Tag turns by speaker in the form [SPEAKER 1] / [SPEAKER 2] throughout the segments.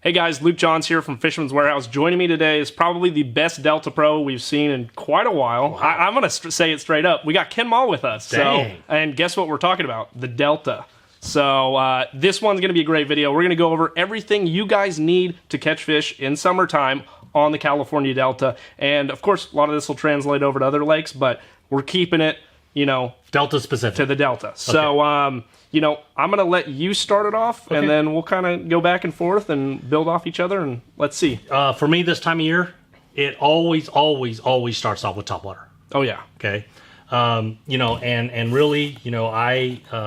[SPEAKER 1] Hey guys, Luke Johns here from Fisherman's Warehouse. Joining me today is probably the best Delta Pro we've seen in quite a while. Wow. I'm going to say it straight up. We got Ken Mall with us.
[SPEAKER 2] Dang.
[SPEAKER 1] So, and guess what we're talking about? The Delta. So this one's going to be a great video. We're going to go over everything you guys need to catch fish in summertime on the California Delta. And of course, a lot of this will translate over to other lakes, but we're keeping it, you know,
[SPEAKER 2] Delta specific
[SPEAKER 1] to the Delta. Okay. So, you know, I'm going to let you start it off, and then we'll kind of go back and forth and build off each other, and let's see.
[SPEAKER 2] For me this time of year, it always starts off with Topwater.
[SPEAKER 1] Oh, yeah.
[SPEAKER 2] Okay. You know, and really, you know,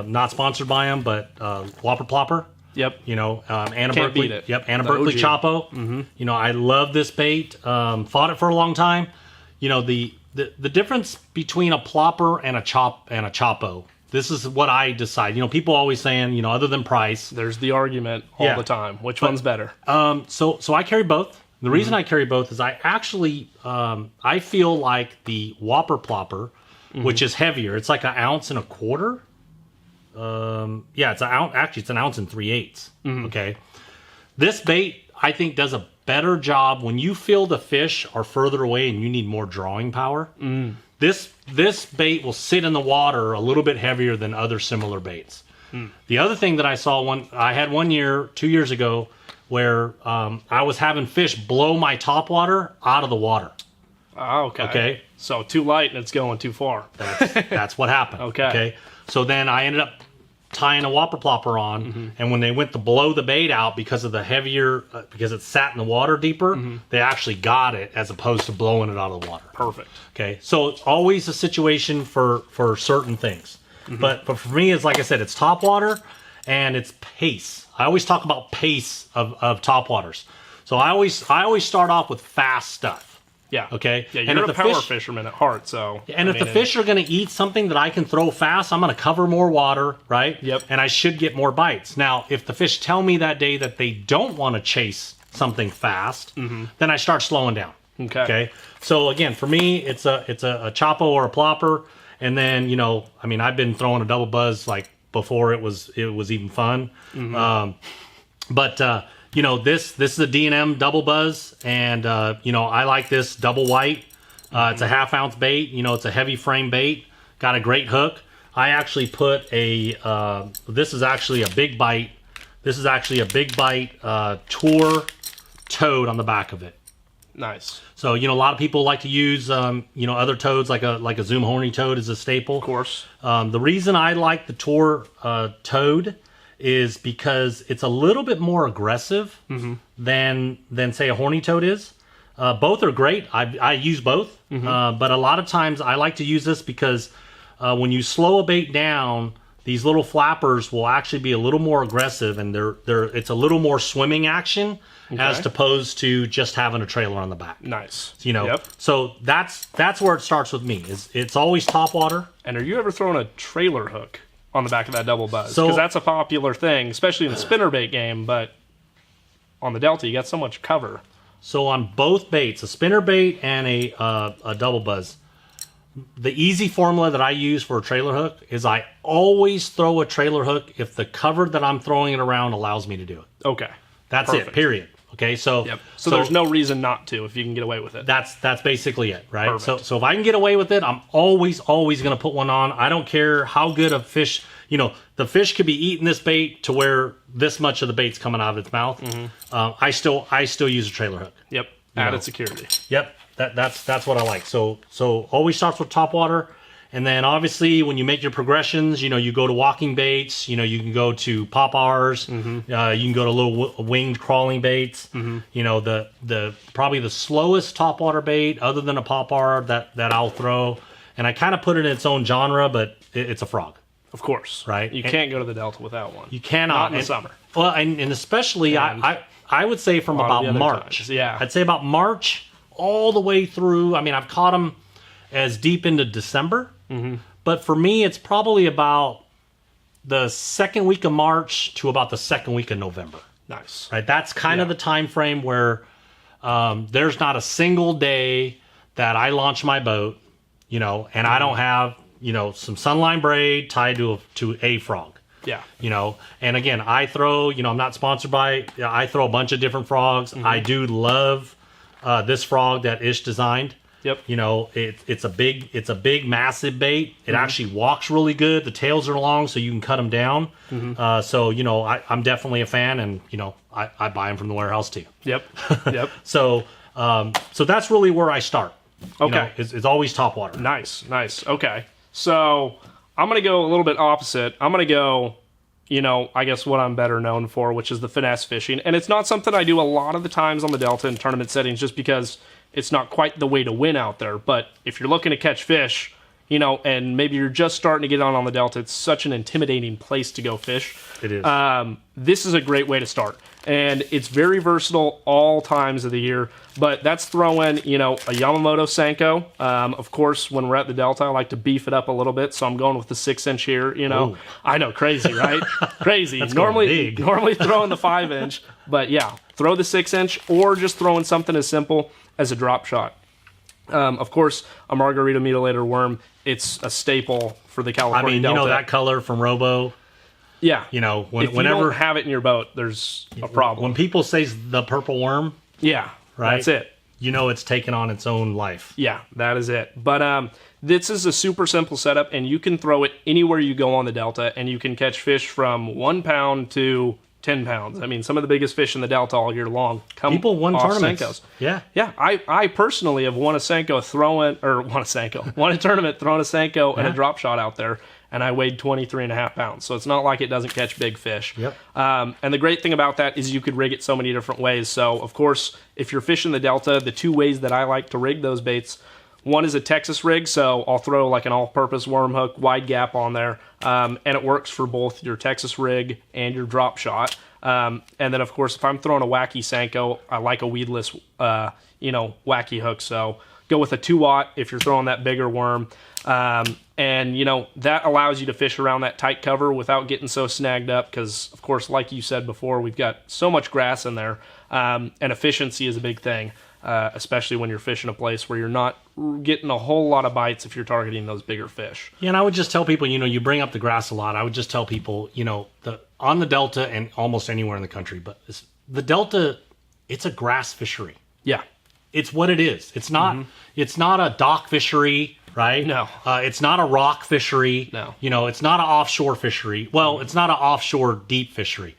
[SPEAKER 2] not sponsored by them, but Whopper Plopper.
[SPEAKER 1] Yep.
[SPEAKER 2] You know, Anna
[SPEAKER 1] Can't
[SPEAKER 2] Berkeley.
[SPEAKER 1] beat it.
[SPEAKER 2] Yep, Anna Berkeley Chapo. Mm-hmm. You know, I love this bait. Fought it for a long time. You know, the difference between a plopper and a Chapo. This is what I decide. You know, people always saying, you know, other than price.
[SPEAKER 1] There's the argument all the time. Which one's better?
[SPEAKER 2] So I carry both. The reason I carry both is I actually, I feel like the Whopper Plopper, which is heavier. It's like 1.25 ounces. Yeah, it's an ounce. Actually, it's 1 3/8 ounces. Okay. This bait, I think, does a better job when you feel the fish are further away and you need more drawing power. This bait will sit in the water a little bit heavier than other similar baits. The other thing that I saw I had 2 years ago, where I was having fish blow my topwater out of the water.
[SPEAKER 1] Oh, okay.
[SPEAKER 2] Okay.
[SPEAKER 1] So too light and it's going too far.
[SPEAKER 2] That's what happened.
[SPEAKER 1] Okay.
[SPEAKER 2] So then I ended up tying a Whopper Plopper on, and when they went to blow the bait out because of the heavier, because it sat in the water deeper, they actually got it as opposed to blowing it out of the water.
[SPEAKER 1] Perfect.
[SPEAKER 2] Okay, so it's always a situation for certain things. But for me, it's like I said, it's Topwater and it's pace. I always talk about pace of Topwaters. So I always start off with fast stuff.
[SPEAKER 1] Yeah.
[SPEAKER 2] Okay.
[SPEAKER 1] Yeah, you're a power fisherman at heart, so.
[SPEAKER 2] And if the fish are going to eat something that I can throw fast, I'm going to cover more water, right?
[SPEAKER 1] Yep.
[SPEAKER 2] And I should get more bites. Now, if the fish tell me that day that they don't want to chase something fast, then I start slowing down. Okay. So again, for me, it's a Chapo or a Plopper, and then, you know, I mean, I've been throwing a double buzz like before it was even fun. You know, this is a D&M double buzz, and you know, I like this double white. It's a 1/2 ounce bait. You know, it's a heavy frame bait. Got a great hook. I actually put this is actually a big bite. This is actually a big bite Tour toad on the back of it.
[SPEAKER 1] Nice.
[SPEAKER 2] So, you know, a lot of people like to use you know, other toads, like a Zoom horny toad is a staple.
[SPEAKER 1] Of course.
[SPEAKER 2] The reason I like the Tour toad is because it's a little bit more aggressive than say a horny toad is. Both are great. I use both, but a lot of times I like to use this because when you slow a bait down, these little flappers will actually be a little more aggressive, and it's a little more swimming action as opposed to just having a trailer on the back.
[SPEAKER 1] Nice.
[SPEAKER 2] You know, so that's where it starts with me. It's always Topwater.
[SPEAKER 1] And are you ever throwing a trailer hook on the back of that double buzz? Because that's a popular thing, especially in the spinnerbait game, but on the Delta, you got so much cover.
[SPEAKER 2] So on both baits, a spinnerbait and a double buzz, the easy formula that I use for a trailer hook is I always throw a trailer hook if the cover that I'm throwing it around allows me to do it.
[SPEAKER 1] Okay.
[SPEAKER 2] That's it, period. Okay, so
[SPEAKER 1] so there's no reason not to if you can get away with it.
[SPEAKER 2] That's basically it, right?
[SPEAKER 1] Perfect.
[SPEAKER 2] So if I can get away with it, I'm always going to put one on. I don't care how good a fish, you know, the fish could be eating this bait to where this much of the bait's coming out of its mouth. I still use a trailer hook.
[SPEAKER 1] Yep. Added security.
[SPEAKER 2] Yep. That's what I like. So always starts with Topwater. And then obviously when you make your progressions, you know, you go to walking baits, you know, you can go to pop-Rs, you can go to little winged crawling baits. You know, the probably the slowest Topwater bait other than a pop-R that I'll throw. And I kind of put it in its own genre, but it's a frog.
[SPEAKER 1] Of course.
[SPEAKER 2] Right.
[SPEAKER 1] You can't go to the Delta without one.
[SPEAKER 2] You cannot.
[SPEAKER 1] Not in the summer.
[SPEAKER 2] Well, and especially I would say from about March.
[SPEAKER 1] Times. Yeah.
[SPEAKER 2] I'd say about March all the way through. I mean, I've caught them as deep into December. But for me, it's probably about the second week of March to about the second week of November.
[SPEAKER 1] Nice.
[SPEAKER 2] Right. That's kind of the time frame where there's not a single day that I launch my boat, you know, and I don't have, you know, some sunline braid tied to a frog.
[SPEAKER 1] Yeah.
[SPEAKER 2] You know, and again, I throw, you know, I'm not sponsored by, I throw a bunch of different frogs. I do love this frog that Ish designed.
[SPEAKER 1] Yep.
[SPEAKER 2] You know, it's a big, massive bait. It actually walks really good. The tails are long, so you can cut them down. So, you know, I'm definitely a fan, and, you know, I buy them from the warehouse too.
[SPEAKER 1] Yep. Yep.
[SPEAKER 2] So that's really where I start.
[SPEAKER 1] Okay.
[SPEAKER 2] You know, it's always Topwater.
[SPEAKER 1] Nice. Okay. So I'm going to go a little bit opposite. I'm going to go, you know, I guess what I'm better known for, which is the finesse fishing. And it's not something I do a lot of the times on the Delta in tournament settings, just because it's not quite the way to win out there. But if you're looking to catch fish, you know, and maybe you're just starting to get on the Delta, it's such an intimidating place to go fish.
[SPEAKER 2] It is.
[SPEAKER 1] This is a great way to start. And it's very versatile all times of the year. But that's throwing, you know, a Yamamoto Senko. Of course, when we're at the Delta, I like to beef it up a little bit. So I'm going with the 6-inch here, you know.
[SPEAKER 2] Ooh.
[SPEAKER 1] I know, crazy, right? Crazy.
[SPEAKER 2] That's
[SPEAKER 1] normally
[SPEAKER 2] big.
[SPEAKER 1] throwing the 5-inch. But yeah, throw the 6-inch, or just throwing something as simple as a drop shot. Of course, a margarita mutilator worm. It's a staple for the California Delta.
[SPEAKER 2] You know, that color from Robo.
[SPEAKER 1] Yeah.
[SPEAKER 2] You know,
[SPEAKER 1] if you don't have it in your boat, there's a problem.
[SPEAKER 2] When people say the purple worm,
[SPEAKER 1] yeah,
[SPEAKER 2] right?
[SPEAKER 1] That's it.
[SPEAKER 2] You know it's taken on its own life.
[SPEAKER 1] Yeah, that is it. But this is a super simple setup, and you can throw it anywhere you go on the Delta, and you can catch fish from 1 pound to 10 pounds. I mean, some of the biggest fish in the Delta all year long come
[SPEAKER 2] People won
[SPEAKER 1] off
[SPEAKER 2] tournaments.
[SPEAKER 1] Senkos.
[SPEAKER 2] Yeah.
[SPEAKER 1] Yeah, I personally have won a tournament throwing a Senko and a drop shot out there, and I weighed 23.5 pounds. So it's not like it doesn't catch big fish.
[SPEAKER 2] Yep.
[SPEAKER 1] And the great thing about that is you could rig it so many different ways. So, of course, if you're fishing the Delta, the 2 ways that I like to rig those baits, one is a Texas rig, so I'll throw like an all-purpose worm hook, wide gap on there, and it works for both your Texas rig and your drop shot. And then, of course, if I'm throwing a wacky Senko, I like a weedless, wacky hook. So go with a 2-aught if you're throwing that bigger worm. And, you know, that allows you to fish around that tight cover without getting so snagged up because, of course, like you said before, we've got so much grass in there, and efficiency is a big thing, especially when you're fishing a place where you're not getting a whole lot of bites if you're targeting those bigger fish.
[SPEAKER 2] Yeah, and I would just tell people, you know, you bring up the grass a lot. I would just tell people, you know, on the Delta and almost anywhere in the country, but the Delta, it's a grass fishery.
[SPEAKER 1] Yeah.
[SPEAKER 2] It's what it is. It's not a dock fishery, right?
[SPEAKER 1] No.
[SPEAKER 2] It's not a rock fishery.
[SPEAKER 1] No.
[SPEAKER 2] You know, it's not an offshore fishery. Well, it's not an offshore deep fishery.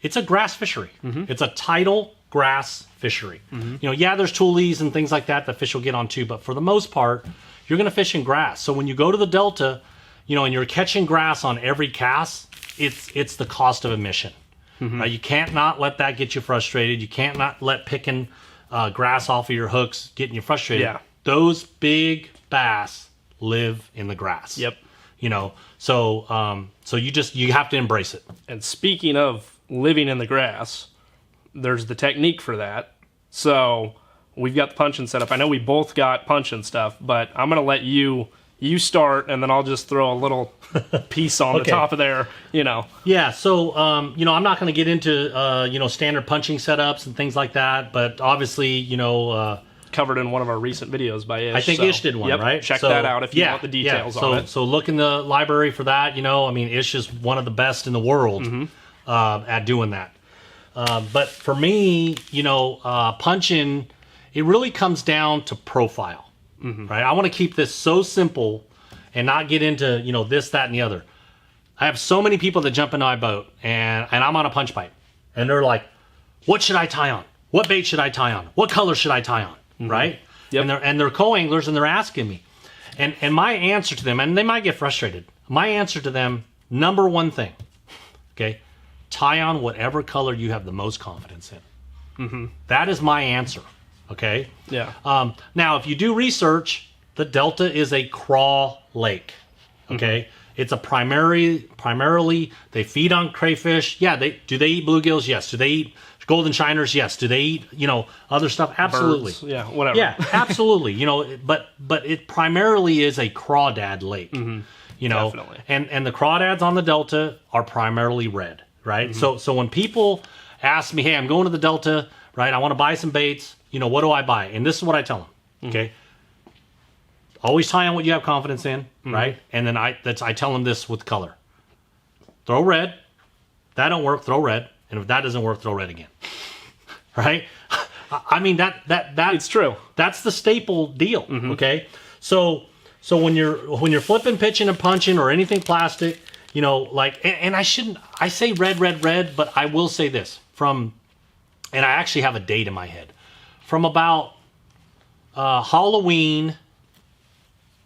[SPEAKER 2] It's a grass fishery. It's a tidal grass fishery. You know, yeah, there's toolies and things like that fish will get on too, but for the most part, you're going to fish in grass. So when you go to the Delta, you know, and you're catching grass on every cast, it's the cost of admission. You can't not let that get you frustrated. You can't not let picking grass off of your hooks getting you frustrated.
[SPEAKER 1] Yeah.
[SPEAKER 2] Those big bass live in the grass.
[SPEAKER 1] Yep.
[SPEAKER 2] You know, so you have to embrace it.
[SPEAKER 1] And speaking of living in the grass, there's the technique for that. So we've got the punching set up. I know we both got punching stuff, but I'm going to let you start, and then I'll just throw a little piece on the top of there, you know.
[SPEAKER 2] Yeah, so, you know, I'm not going to get into, standard punching setups and things like that, but obviously, you know...
[SPEAKER 1] covered in one of our recent videos by Ish.
[SPEAKER 2] I think Ish did one, right?
[SPEAKER 1] Check that out if you want the details on it.
[SPEAKER 2] So look in the library for that. You know, I mean, Ish is one of the best in the world at doing that. But for me, you know, punching, it really comes down to profile, right? I want to keep this so simple and not get into, you know, this, that, and the other. I have so many people that jump into my boat, and I'm on a punch bite, and they're like, what should I tie on? What bait should I tie on? What color should I tie on? Right? Yep. And they're co-anglers, and they're asking me. And my answer to them, and they might get frustrated, my answer to them, number one thing, okay, tie on whatever color you have the most confidence in. That is my answer, okay?
[SPEAKER 1] Yeah.
[SPEAKER 2] Now, if you do research, the Delta is a crawl lake, okay? It's a primarily, they feed on crayfish. Yeah, do they eat bluegills? Yes. Do they eat golden shiners? Yes. Do they eat, you know, other stuff? Absolutely.
[SPEAKER 1] Birds. Yeah, whatever.
[SPEAKER 2] Yeah, absolutely. You know, but it primarily is a crawdad lake. You know,
[SPEAKER 1] definitely.
[SPEAKER 2] And the crawdads on the Delta are primarily red, right? So when people ask me, hey, I'm going to the Delta, right? I want to buy some baits. You know, what do I buy? And this is what I tell them. Okay. Always tie on what you have confidence in, right? And then I tell them this with color. throw red. That don't work, throw red. And if that doesn't work, throw red again. Right? I mean, that
[SPEAKER 1] It's true.
[SPEAKER 2] That's the staple deal. Okay. So when you're flipping, pitching, and punching, or anything plastic, you know, like, and I say red, but I will say this and I actually have a date in my head. From about Halloween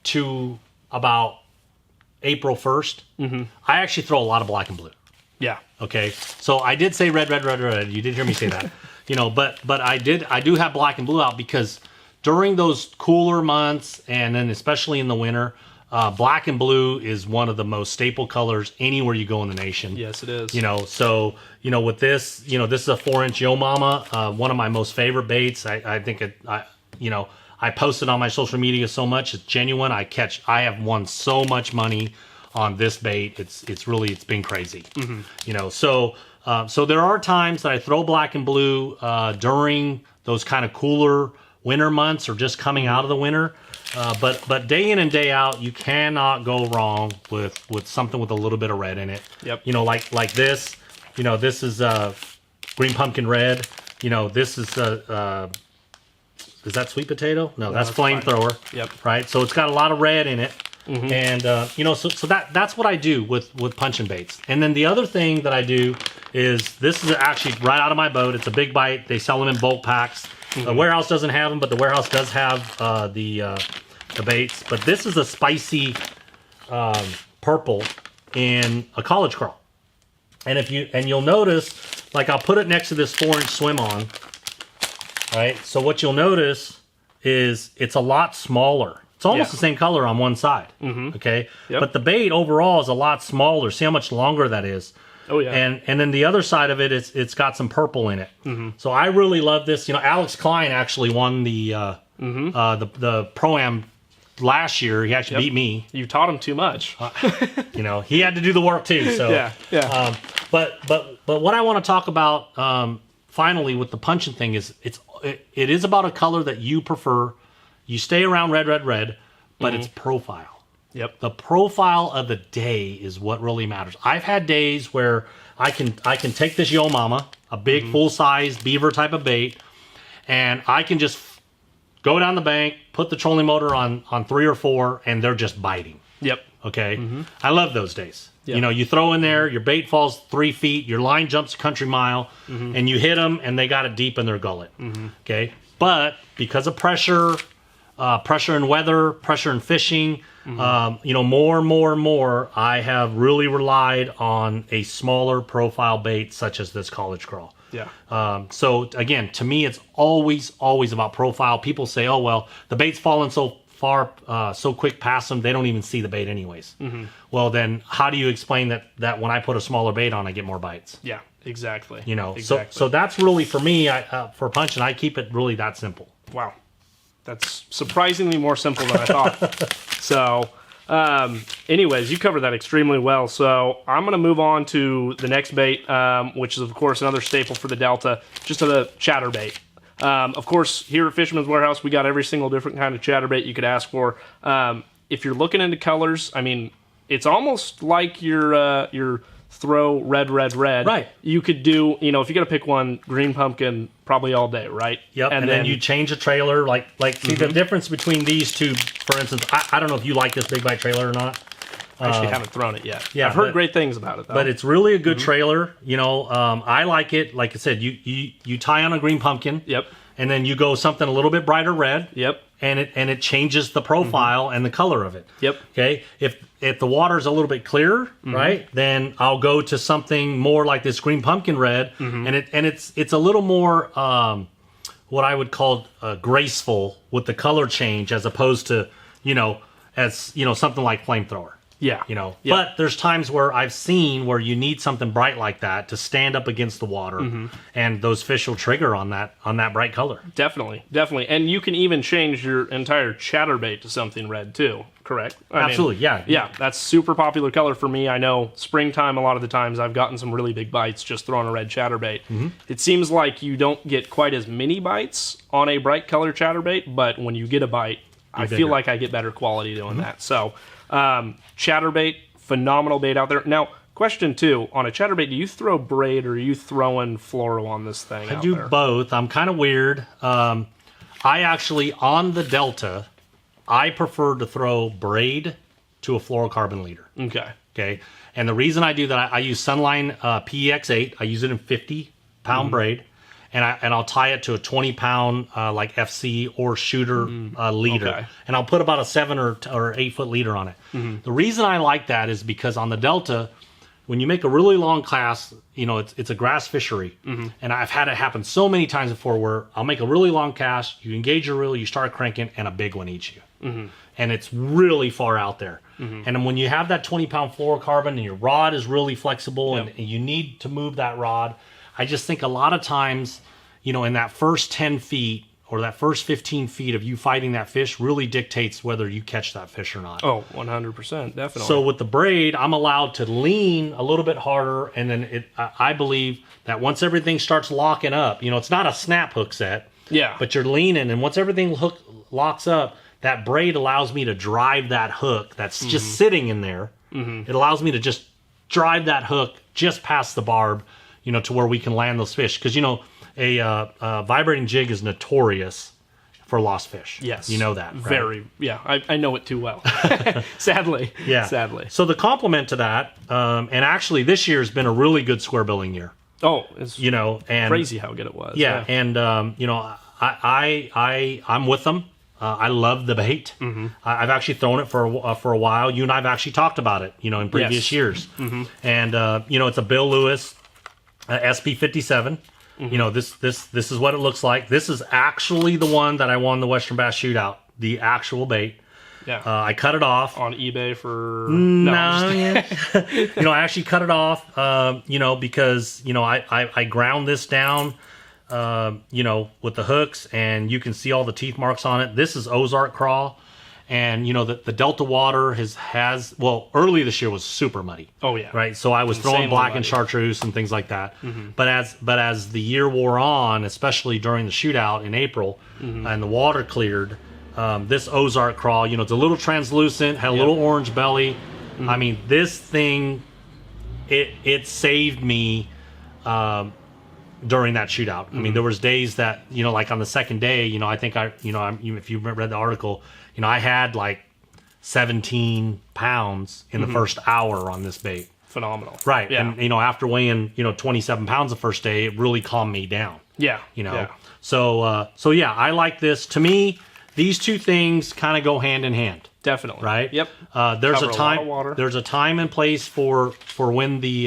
[SPEAKER 2] to about April 1st, I actually throw a lot of black and blue.
[SPEAKER 1] Yeah.
[SPEAKER 2] Okay. So I did say red. You did hear me say that. You know, but I do have black and blue out because during those cooler months, and then especially in the winter, black and blue is one of the most staple colors anywhere you go in the nation.
[SPEAKER 1] Yes, it is.
[SPEAKER 2] You know, so, you know, with this, you know, this is a 4-inch Yo Mama, one of my most favorite baits. I think I posted on my social media so much. It's genuine. I have won so much money on this bait. It's been crazy. You know, so there are times that I throw black and blue during those kind of cooler winter months or just coming out of the winter. But day in and day out, you cannot go wrong with something with a little bit of red in it.
[SPEAKER 1] Yep.
[SPEAKER 2] You know, like this. You know, this is green pumpkin red. You know, this is is that sweet potato? No, that's flamethrower.
[SPEAKER 1] Yep.
[SPEAKER 2] Right. So it's got a lot of red in it. And you know, so that's what I do with punching baits. And then the other thing that I do is, this is actually right out of my boat. It's a big bite. They sell them in bulk packs. The warehouse doesn't have them, but the warehouse does have the baits. But this is a spicy purple in a college crawl. And you'll notice, like, I'll put it next to this 4-inch swim on. Right. So what you'll notice is it's a lot smaller. It's almost the same color on one side. Okay.
[SPEAKER 1] Yep.
[SPEAKER 2] But the bait overall is a lot smaller. See how much longer that is.
[SPEAKER 1] Oh yeah.
[SPEAKER 2] And then the other side of it, it's got some purple in it. So I really love this. You know, Alex Klein actually won the Pro-Am last year. He actually beat me.
[SPEAKER 1] You taught him too much.
[SPEAKER 2] You know, he had to do the work too. So
[SPEAKER 1] yeah.
[SPEAKER 2] But what I want to talk about finally with the punching thing is it is about a color that you prefer. You stay around red, but it's profile.
[SPEAKER 1] Yep.
[SPEAKER 2] The profile of the day is what really matters. I've had days where I can take this Yo Mama, a big full-size beaver type of bait, and I can just go down the bank, put the trolling motor on 3 or 4, and they're just biting.
[SPEAKER 1] Yep.
[SPEAKER 2] Okay? I love those days.
[SPEAKER 1] Yep.
[SPEAKER 2] You know, you throw in there, your bait falls 3 feet, your line jumps a country mile, and you hit them, and they got it deep in their gullet. Okay? But because of pressure and weather, pressure and fishing, you know, more and more, I have really relied on a smaller profile bait such as this college crawl.
[SPEAKER 1] Yeah.
[SPEAKER 2] So again, to me, it's always about profile. People say, oh, well, the bait's falling so far, so quick past them, they don't even see the bait anyways. Well, then how do you explain that when I put a smaller bait on, I get more bites?
[SPEAKER 1] Yeah, exactly.
[SPEAKER 2] You know,
[SPEAKER 1] exactly.
[SPEAKER 2] so that's really, for me, for punching, I keep it really that simple.
[SPEAKER 1] Wow. That's surprisingly more simple than I thought. So, anyways, you covered that extremely well. So I'm going to move on to the next bait, which is, of course, another staple for the Delta, just a ChatterBait. Of course, here at Fisherman's Warehouse, we got every single different kind of ChatterBait you could ask for. If you're looking into colors, I mean, it's almost like your throw red.
[SPEAKER 2] Right.
[SPEAKER 1] You could do, you know, if you got to pick one, green pumpkin probably all day, right?
[SPEAKER 2] Yep. And then you change the trailer. Like see the difference between these two, for instance, I don't know if you like this big bite trailer or not.
[SPEAKER 1] I actually haven't thrown it yet.
[SPEAKER 2] Yeah,
[SPEAKER 1] I've heard great things about it, though.
[SPEAKER 2] But it's really a good trailer. You know, I like it. Like I said, you tie on a green pumpkin.
[SPEAKER 1] Yep.
[SPEAKER 2] And then you go something a little bit brighter red.
[SPEAKER 1] Yep.
[SPEAKER 2] And it changes the profile and the color of it.
[SPEAKER 1] Yep.
[SPEAKER 2] Okay. If the water's a little bit clearer, right, then I'll go to something more like this green pumpkin red, and it's a little more what I would call graceful with the color change, as opposed to something like flamethrower.
[SPEAKER 1] Yeah.
[SPEAKER 2] You know,
[SPEAKER 1] yeah.
[SPEAKER 2] But there's times where I've seen where you need something bright like that to stand up against the water, and those fish will trigger on that bright color.
[SPEAKER 1] Definitely. And you can even change your entire ChatterBait to something red too, correct?
[SPEAKER 2] Absolutely, yeah.
[SPEAKER 1] Yeah, that's super popular color for me. I know springtime, a lot of the times I've gotten some really big bites just throwing a red ChatterBait. It seems like you don't get quite as many bites on a bright color ChatterBait, but when you get a bite, I feel like I get better quality doing that. So, ChatterBait, phenomenal bait out there. Now, question too, on a chatterbait, do you throw braid or are you throwing fluoro on this thing?
[SPEAKER 2] I do both. I'm kind of weird. I actually, on the Delta, I prefer to throw braid to a fluorocarbon leader.
[SPEAKER 1] Okay.
[SPEAKER 2] Okay. And the reason I do that, I use Sunline PEX8. I use it in 50-pound braid. And I'll tie it to a 20-pound like FC or shooter leader. Okay. And I'll put about a 7 or 8 foot leader on it. The reason I like that is because on the Delta, when you make a really long cast, you know, it's a grass fishery. And I've had it happen so many times before where I'll make a really long cast, you engage your reel, you start cranking, and a big one eats you. And it's really far out there. And when you have that 20-pound fluorocarbon and your rod is really flexible and you need to move that rod, I just think a lot of times, you know, in that first 10 feet or that first 15 feet of you fighting that fish really dictates whether you catch that fish or not.
[SPEAKER 1] Oh, 100%, definitely.
[SPEAKER 2] So with the braid, I'm allowed to lean a little bit harder, and then I believe that once everything starts locking up, you know, it's not a snap hook set, but you're leaning, and once everything locks up, that braid allows me to drive that hook that's just sitting in there. It allows me to just drive that hook just past the barb, you know, to where we can land those fish. Because, you know, a vibrating jig is notorious for lost fish.
[SPEAKER 1] Yes.
[SPEAKER 2] You know that, right?
[SPEAKER 1] Very, yeah. I know it too well. Sadly. Yeah. Sadly.
[SPEAKER 2] So the complement to that, and actually this year has been a really good square billing year.
[SPEAKER 1] Oh, it's
[SPEAKER 2] you know, and
[SPEAKER 1] crazy how good it was.
[SPEAKER 2] Yeah, and you know, I'm with them. I love the bait. I've actually thrown it for a while. You and I've actually talked about it, you know, in previous years. And you know, it's a Bill Lewis SP57. You know, this is what it looks like. This is actually the one that I won the Western Bass Shootout. The actual bait.
[SPEAKER 1] Yeah.
[SPEAKER 2] I cut it off
[SPEAKER 1] on eBay for
[SPEAKER 2] no. You know, I actually cut it off. You know, because you know I ground this down. You know, with the hooks, and you can see all the teeth marks on it. This is Ozark crawl, and you know the Delta water has well, early this year was super muddy.
[SPEAKER 1] Oh yeah,
[SPEAKER 2] right. So I was throwing black and chartreuse and things like that. But as the year wore on, especially during the shootout in April, and the water cleared, this Ozark crawl, you know, it's a little translucent, had a little orange belly. I mean, this thing, it saved me. During that shootout. I mean, there was days that, you know, like on the second day, you know, I think if you read the article, you know, I had like 17 pounds in the first hour on this bait.
[SPEAKER 1] Phenomenal.
[SPEAKER 2] Right. Yeah. And, you know, after weighing, you know, 27 pounds the first day, it really calmed me down.
[SPEAKER 1] Yeah.
[SPEAKER 2] You know, so yeah, I like this. To me, these two things kind of go hand in hand.
[SPEAKER 1] Definitely.
[SPEAKER 2] Right.
[SPEAKER 1] Yep.
[SPEAKER 2] There's a time and place for when the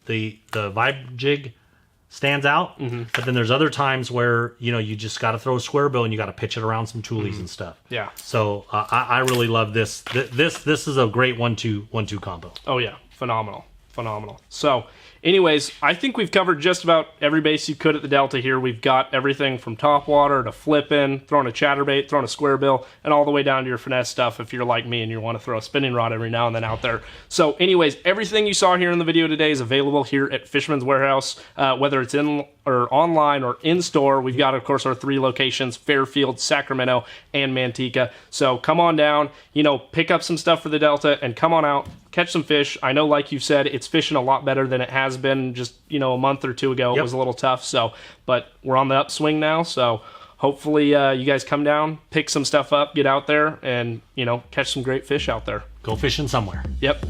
[SPEAKER 2] vibe jig stands out, but then there's other times where, you know, you just got to throw a square bill and you got to pitch it around some toolies and stuff.
[SPEAKER 1] Yeah.
[SPEAKER 2] So I really love this. This is a great 1-2 combo.
[SPEAKER 1] Oh yeah, phenomenal. So, anyways, I think we've covered just about every base you could at the Delta here. We've got everything from Topwater to flipping, throwing a chatterbait, throwing a square bill, and all the way down to your finesse stuff if you're like me and you want to throw a spinning rod every now and then out there. So, anyways, everything you saw here in the video today is available here at Fisherman's Warehouse, whether it's in or online or in store. We've got, of course, our 3 locations: Fairfield, Sacramento, and Manteca. So come on down, you know, pick up some stuff for the Delta and come on out, catch some fish. I know, like you've said, it's fishing a lot better than it has been just, you know, a month or 2 ago. It was a little tough. So, but we're on the upswing now. So hopefully you guys come down, pick some stuff up, get out there, and, you know, catch some great fish out there.
[SPEAKER 2] Go fishing somewhere.
[SPEAKER 1] Yep.